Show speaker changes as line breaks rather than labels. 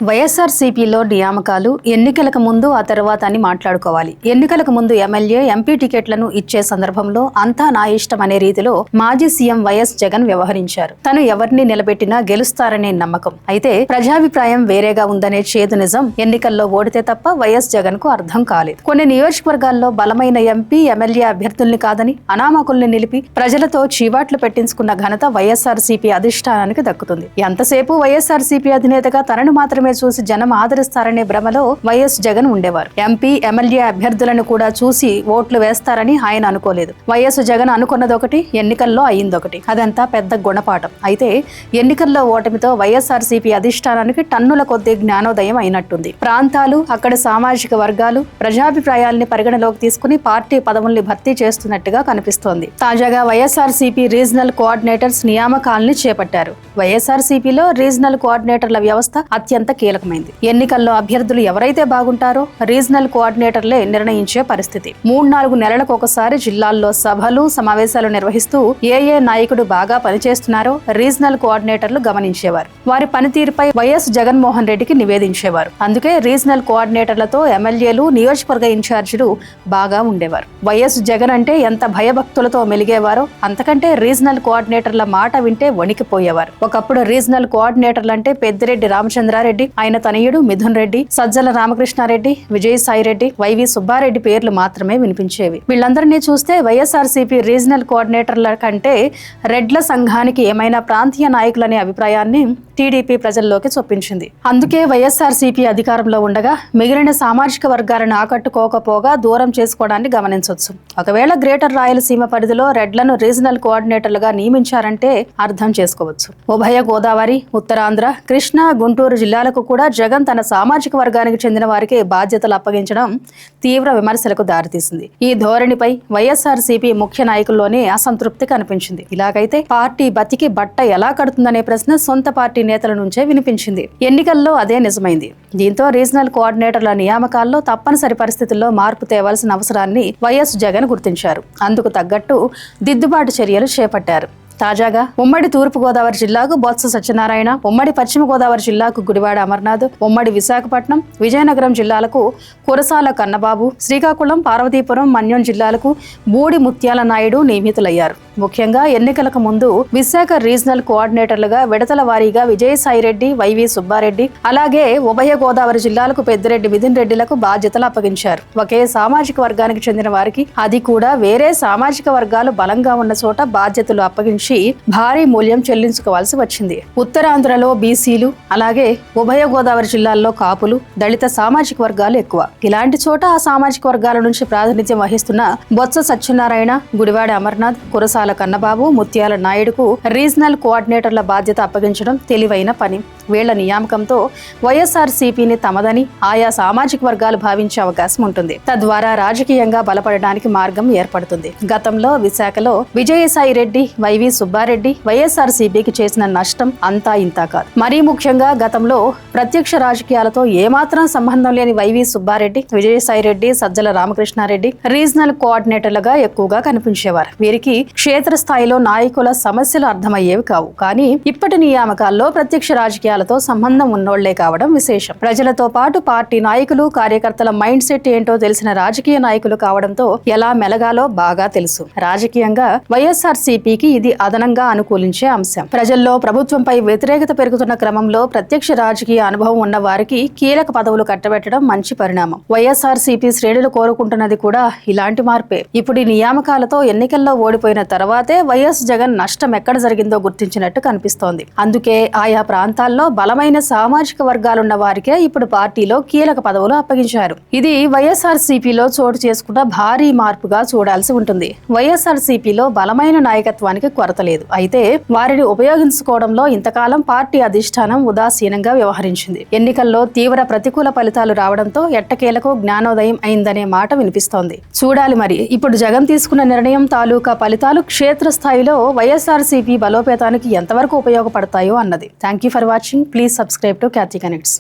వైఎస్ఆర్సీపీలో నియామకాలు ఎన్నికలకు ముందు ఆ తర్వాత అని మాట్లాడుకోవాలి. ఎన్నికలకు ముందు ఎమ్మెల్యే, ఎంపీ టికెట్లను ఇచ్చే సందర్భంలో అంతా నా ఇష్టం అనే రీతిలో మాజీ సీఎం వైఎస్ జగన్ వ్యవహరించారు. తను ఎవరిని నిలబెట్టినా గెలుస్తారనే నమ్మకం. అయితే ప్రజాభిప్రాయం వేరేగా ఉందనే చేదు నిజం ఎన్నికల్లో ఓడితే తప్ప వైఎస్ జగన్ కు అర్థం కాలేదు. కొన్ని నియోజకవర్గాల్లో బలమైన ఎంపీ, ఎమ్మెల్యే అభ్యర్థుల్ని కాదని అనామకుల్ని నిలిపి ప్రజలతో చీవాట్లు పెట్టించుకున్న ఘనత వైఎస్ఆర్సీపీ అధిష్టానానికి దక్కుతుంది. ఎంతసేపు వైఎస్ఆర్సీపీ అధినేతగా తనను మాత్రమే చూసి జనం ఆదరిస్తారనే భ్రమలో వైఎస్ జగన్ ఉండేవారు. ఎంపీ, ఎమ్మెల్యే అభ్యర్థులను కూడా చూసి ఓట్లు వేస్తారని ఆయన అనుకోలేదు. వైఎస్ జగన్ అనుకున్నదొకటి, ఎన్నికల్లో అయ్యిందొకటి. అదంతా పెద్ద గుణపాఠం. అయితే ఎన్నికల్లో ఓటమితో వైఎస్ఆర్సీపీ అధిష్టానానికి టన్నుల కొద్దీ జ్ఞానోదయం అయినట్టుంది. ప్రాంతాలు, అక్కడి సామాజిక వర్గాలు ప్రజాభిప్రాయాల్ని పరిగణలోకి తీసుకుని పార్టీ పదవుల్ని భర్తీ చేస్తున్నట్టుగా కనిపిస్తోంది. తాజాగా వైఎస్ఆర్సీపీ రీజనల్ కోఆర్డినేటర్స్ నియామకాల్ని చేపట్టారు. వైఎస్ఆర్సీపీలో రీజనల్ కోఆర్డినేటర్ల వ్యవస్థ అత్యంత కీలకమైంది. ఎన్నికల్లో అభ్యర్థులు ఎవరైతే బాగుంటారో రీజనల్ కోఆర్డినేటర్లే నిర్ణయించే పరిస్థితి. 3-4 నెలలకు ఒకసారి జిల్లాల్లో సభలు, సమావేశాలు నిర్వహిస్తూ ఏ నాయకుడు బాగా పనిచేస్తున్నారో రీజనల్ కోఆర్డినేటర్లు గమనించేవారు. వారి పనితీరుపై వైఎస్ జగన్మోహన్ రెడ్డికి నివేదించేవారు. అందుకే రీజనల్ కోఆర్డినేటర్లతో ఎమ్మెల్యేలు, నియోజకవర్గ ఇన్ఛార్జీలు బాగా ఉండేవారు. వైఎస్ జగన్ అంటే ఎంత భయభక్తులతో మెలిగేవారో అంతకంటే రీజనల్ కోఆర్డినేటర్ల మాట వింటే వణికిపోయేవారు. ఒకప్పుడు రీజనల్ కోఆర్డినేటర్లంటే పెద్దిరెడ్డి రామచంద్రారెడ్డి, ఆయన తనయుడు మిథున్ రెడ్డి, సజ్జల రామకృష్ణారెడ్డి, విజయసాయిరెడ్డి, వైవి సుబ్బారెడ్డి పేర్లు మాత్రమే వినిపించేవి. వీళ్ళందరినీ చూస్తే వైఎస్ఆర్సీపీ రీజనల్ కోఆర్డినేటర్ల కంటే రెడ్ల సంఘానికి ఏమైనా ప్రాంతీయ నాయకులనే అభిప్రాయాన్ని టీడీపీ ప్రజల్లోకి చొప్పించింది. అందుకే వైఎస్ఆర్సీపీ అధికారంలో ఉండగా మిగిలిన సామాజిక వర్గాలను ఆకట్టుకోకపోగా దూరం చేసుకోవడాన్ని గమనించవచ్చు. ఒకవేళ గ్రేటర్ రాయలసీమ పరిధిలో రెడ్లను రీజనల్ కోఆర్డినేటర్లుగా నియమించారంటే అర్థం చేసుకోవచ్చు. ఉభయ గోదావరి, ఉత్తరాంధ్ర, కృష్ణా, గుంటూరు జిల్లాలకు కూడా జగన్ తన సామాజిక వర్గానికి చెందిన వారికి బాధ్యతలు అప్పగించడం తీవ్ర విమర్శలకు దారితీసింది. ఈ ధోరణిపై వైఎస్ఆర్సీపీ ముఖ్య నాయకుల్లోనే అసంతృప్తి కనిపించింది. ఇలాగైతే పార్టీ బతికి బట్ట ఎలా కడుతుందనే ప్రశ్న సొంత పార్టీ నేతల నుంచే వినిపించింది. ఎన్నికల్లో అదే నిజమైంది. దీంతో రీజనల్ కోఆర్డినేటర్ల నియామకాల్లో తప్పనిసరి పరిస్థితుల్లో మార్పు తేవాల్సిన అవసరాన్ని వైఎస్ జగన్ గుర్తించారు. అందుకు తగ్గట్టు దిద్దుబాటు చర్యలు చేపట్టారు. తాజాగా ఉమ్మడి తూర్పు గోదావరి జిల్లాకు బొత్స సత్యనారాయణ, ఉమ్మడి పశ్చిమ గోదావరి జిల్లాకు గుడివాడ అమర్నాథ్, ఉమ్మడి విశాఖపట్నం, విజయనగరం జిల్లాలకు కురసాల కన్నబాబు, శ్రీకాకుళం, పార్వతీపురం, మన్యం జిల్లాలకు బూడి ముత్యాల నాయుడు నియమితులయ్యారు. ముఖ్యంగా ఎన్నికలకు ముందు విశాఖ రీజనల్ కోఆర్డినేటర్లుగా విడతల వారీగా విజయసాయిరెడ్డి, వైవి సుబ్బారెడ్డి, అలాగే ఉభయ గోదావరి జిల్లాలకు పెద్దిరెడ్డి మిథున్ రెడ్డిలకు బాధ్యతలు అప్పగించారు. ఒకే సామాజిక వర్గానికి చెందిన వారికి, అది కూడా వేరే సామాజిక వర్గాలు బలంగా ఉన్న చోట బాధ్యతలు అప్పగించి భారీ మూల్యం చెల్లించుకోవాల్సి వచ్చింది. ఉత్తరాంధ్రలో బీసీలు, అలాగే ఉభయ గోదావరి జిల్లాల్లో కాపులు, దళిత సామాజిక వర్గాలు ఎక్కువ. ఇలాంటి చోట ఆ సామాజిక వర్గాల నుంచి ప్రాతినిధ్యం వహిస్తున్న బొత్స సత్యనారాయణ, గుడివాడ అమర్నాథ్, కురసాల కన్నబాబు, ముత్యాల నాయుడుకు రీజనల్ కోఆర్డినేటర్ల బాధ్యత అప్పగించడం తెలివైన పని. వీళ్ల నియామకంతో వైఎస్ఆర్సీపీని తమదని ఆయా సామాజిక వర్గాలు భావించే అవకాశం ఉంటుంది. తద్వారా రాజకీయంగా బలపడడానికి మార్గం ఏర్పడుతుంది. గతంలో విశాఖలో విజయసాయిరెడ్డి, వైవి సుబ్బారెడ్డి వైఎస్ఆర్సీపీకి చేసిన నష్టం అంతా ఇంతా కాదు. మరీ ముఖ్యంగా గతంలో ప్రత్యక్ష రాజకీయాలతో ఏమాత్రం సంబంధం లేని వైవి సుబ్బారెడ్డి, విజయసాయిరెడ్డి, సజ్జల రామకృష్ణారెడ్డి రీజనల్ కోఆర్డినేటర్లుగా ఎక్కువగా కనిపించేవారు. వీరికి క్షేత్రస్థాయిలో నాయకుల సమస్యలు అర్థమయ్యేవి కావు. కానీ ఇప్పటి నియామకాల్లో ప్రత్యక్ష రాజకీయాలతో సంబంధం ఉన్నోళ్లే కావడం విశేషం. ప్రజలతో పాటు పార్టీ నాయకులు, కార్యకర్తల మైండ్ సెట్ ఏంటో తెలిసిన రాజకీయ నాయకులు కావడంతో ఎలా మెలగాలో బాగా తెలుసు. రాజకీయంగా వైఎస్ఆర్సీపీకి ఇది అదనంగా అనుకూలించే అంశం. ప్రజల్లో ప్రభుత్వంపై వ్యతిరేకత పెరుగుతున్న క్రమంలో ప్రత్యక్ష రాజకీయ అనుభవం ఉన్న వారికి కీలక పదవులు కట్టబెట్టడం మంచి పరిణామం. వైఎస్ఆర్సీపీ శ్రేణులు కోరుకుంటున్నది కూడా ఇలాంటి మార్పే. ఇప్పుడు ఈ నియామకాలతో ఎన్నికల్లో ఓడిపోయిన తర్వాతే వైఎస్ జగన్ నష్టం ఎక్కడ జరిగిందో గుర్తించినట్టు కనిపిస్తోంది. అందుకే ఆయా ప్రాంతాల్లో బలమైన సామాజిక వర్గాలున్న వారికే ఇప్పుడు పార్టీలో కీలక పదవులు అప్పగించారు. ఇది వైఎస్ఆర్సీపీలో చోటు చేసుకున్న భారీ మార్పుగా చూడాల్సి ఉంటుంది. వైఎస్ఆర్సీపీలో బలమైన నాయకత్వానికి కొరత లేదు. అయితే వారిని ఉపయోగించుకోవడంలో ఇంతకాలం పార్టీ అధిష్టానం ఉదాసీనంగా వ్యవహరించింది. ఎన్నికల్లో తీవ్ర ప్రతికూల ఫలితాలు రావడంతో ఎట్టకేలకు జ్ఞానోదయం అయిందనే మాట వినిపిస్తోంది. చూడాలి మరి ఇప్పుడు జగన్ తీసుకున్న నిర్ణయం తాలూకా ఫలితాలు క్షేత్రస్థాయిలో వైఎస్ఆర్సీపీ బలోపేతానికి ఎంతవరకు ఉపయోగపడతాయో అన్నది. Thank you for watching. Please subscribe to Khyati connects.